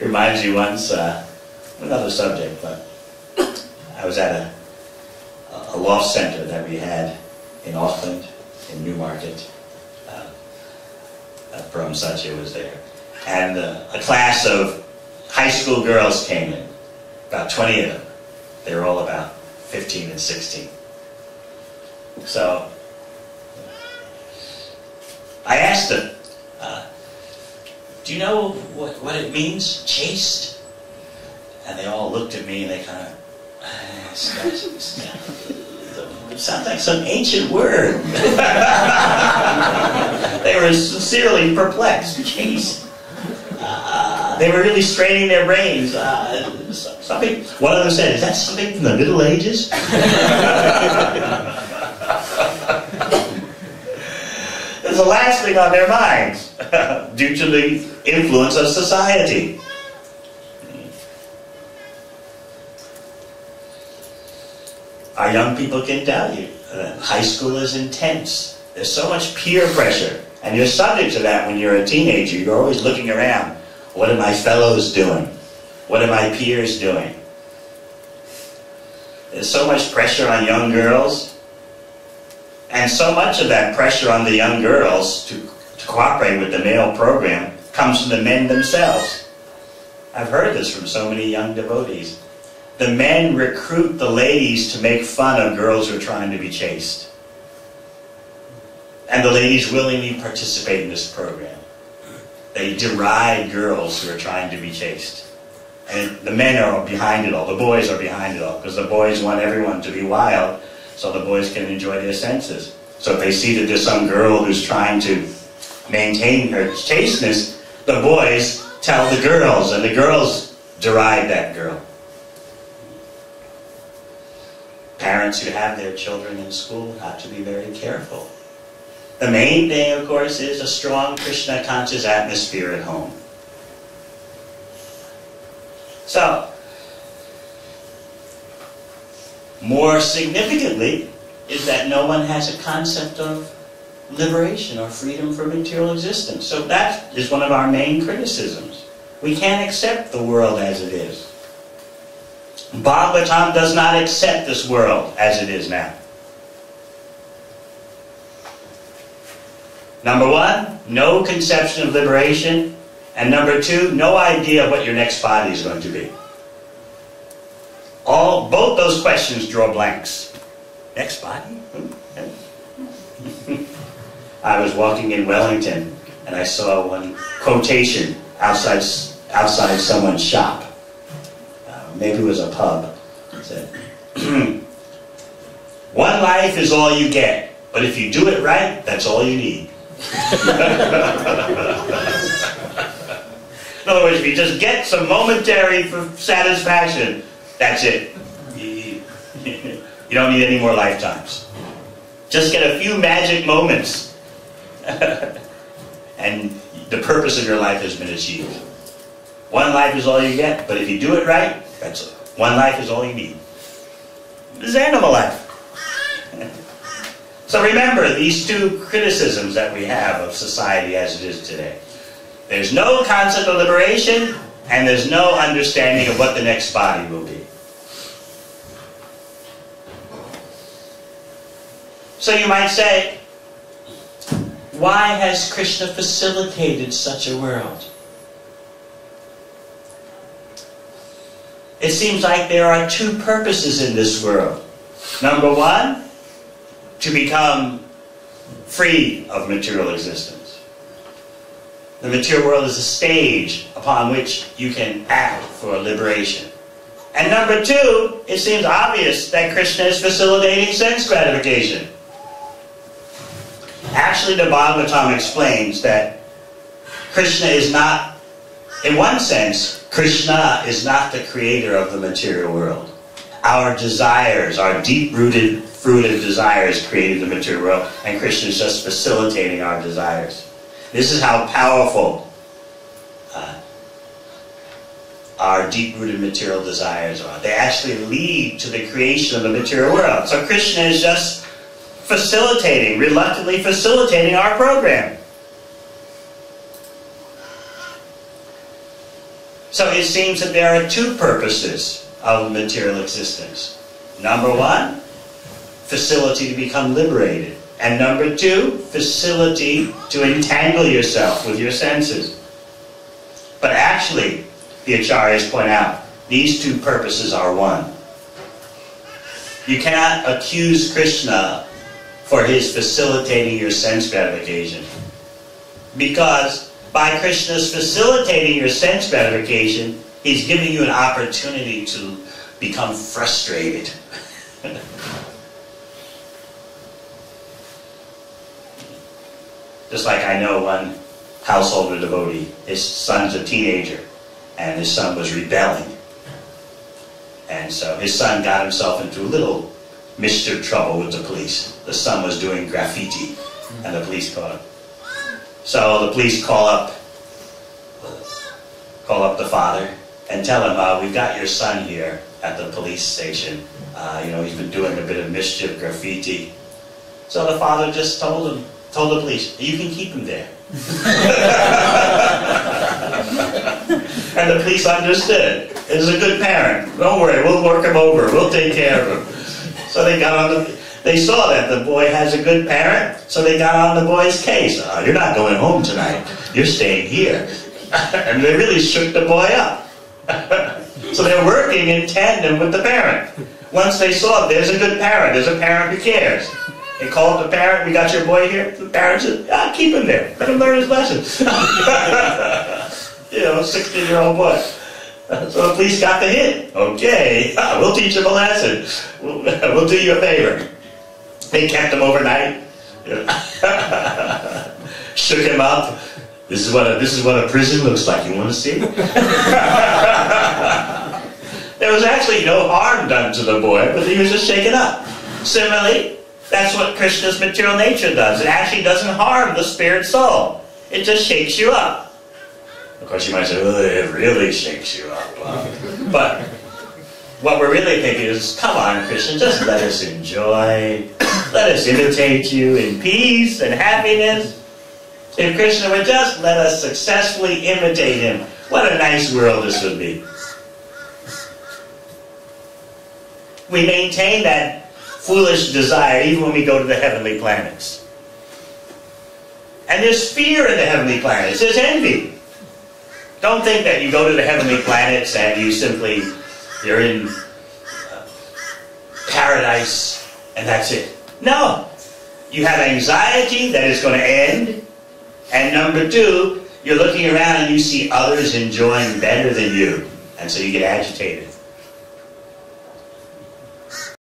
Reminds me once, another subject, but I was at a loft center that we had in Auckland, in Newmarket. From Satya was there. And a class of high school girls came in, about 20 of them. They were all about 15 and 16. So I asked them, do you know what it means, chaste? And they all looked at me and they kind of, it sounds like some ancient word. They were sincerely perplexed. Chaste. They were really straining their brains. Something. One of them said, "Is that something from the Middle Ages?" It's the last thing on their minds due to the influence of society. Our young people can tell you that high school is intense. There's so much peer pressure. And you're subject to that when you're a teenager. You're always looking around. What are my fellows doing? What are my peers doing? There's so much pressure on young girls. And so much of that pressure on the young girls to cooperate with the male program comes from the men themselves. I've heard this from so many young devotees. The men recruit the ladies to make fun of girls who are trying to be chaste. And the ladies willingly participate in this program. They deride girls who are trying to be chaste. And the men are behind it all. The boys are behind it all. Because the boys want everyone to be wild so the boys can enjoy their senses. So if they see that there's some girl who's trying to maintain her chasteness, the boys tell the girls, and the girls deride that girl. Parents who have their children in school have to be very careful. The main thing, of course, is a strong Krishna-conscious atmosphere at home. So, more significantly, is that no one has a concept of liberation or freedom from material existence. So that is one of our main criticisms. We can't accept the world as it is. Bhagavatam does not accept this world as it is now. Number one, no conception of liberation. And number two, no idea of what your next body is going to be. Both those questions draw blanks. Next body? I was walking in Wellington and I saw one quotation outside someone's shop. Maybe it was a pub. It said, "One life is all you get, but if you do it right, that's all you need." In other words, if you just get some momentary satisfaction, that's it. You don't need any more lifetimes. Just get a few magic moments, and the purpose of your life has been achieved. One life is all you get, but if you do it right, one life is all you need. This is animal life. So remember these two criticisms that we have of society as it is today. There's no concept of liberation, and there's no understanding of what the next body will be. So you might say, why has Krishna facilitated such a world? It seems like there are two purposes in this world. Number one, to become free of material existence. The material world is a stage upon which you can act for liberation. And number two, it seems obvious that Krishna is facilitating sex gratification. Actually, the Bhagavatam explains that Krishna is not, in one sense, Krishna is not the creator of the material world. Our desires, our deep-rooted fruit of desires created the material world, and Krishna is just facilitating our desires. This is how powerful our deep-rooted material desires are. They actually lead to the creation of the material world. So Krishna is just facilitating, reluctantly facilitating our program. So it seems that there are two purposes of material existence. Number one, facility to become liberated. And number two, facility to entangle yourself with your senses. But actually, the Acharyas point out, these two purposes are one. You cannot accuse Krishna for his facilitating your sense gratification. Because by Krishna's facilitating your sense gratification, he's giving you an opportunity to become frustrated. Just like I know one householder devotee, his son's a teenager, and his son was rebelling. And so his son got himself into a little mischief trouble with the police. The son was doing graffiti, and the police caught him. So the police call up the father and tell him, we've got your son here at the police station. He's been doing a bit of mischief, graffiti. So the father just told the police, you can keep him there. And the police understood. He's a good parent. Don't worry, we'll work him over. We'll take care of him. So they saw that the boy has a good parent, so they got on the boy's case. You're not going home tonight. You're staying here. And they really shook the boy up. So they're working in tandem with the parent. Once they saw there's a good parent, there's a parent who cares. They called the parent, we got your boy here. The parent said, keep him there. Let him learn his lesson. 16-year-old boy. So the police got the hint. Okay, we'll teach him a lesson. We'll do you a favor. They kept him overnight. Shook him up. This is what a prison looks like. You want to see? There was actually no harm done to the boy, but he was just shaken up. Similarly, that's what Krishna's material nature does. It actually doesn't harm the spirit soul. It just shakes you up. Of course, you might say, it really shakes you up. But what we're really thinking is, come on, Krishna, just let us enjoy. Let us imitate you in peace and happiness. If Krishna would just let us successfully imitate him, what a nice world this would be. We maintain that foolish desire even when we go to the heavenly planets. And there's fear in the heavenly planets. There's envy. Don't think that you go to the heavenly planets and you're in paradise and that's it. No. You have anxiety that is going to end. And number two, you're looking around and you see others enjoying better than you. And so you get agitated.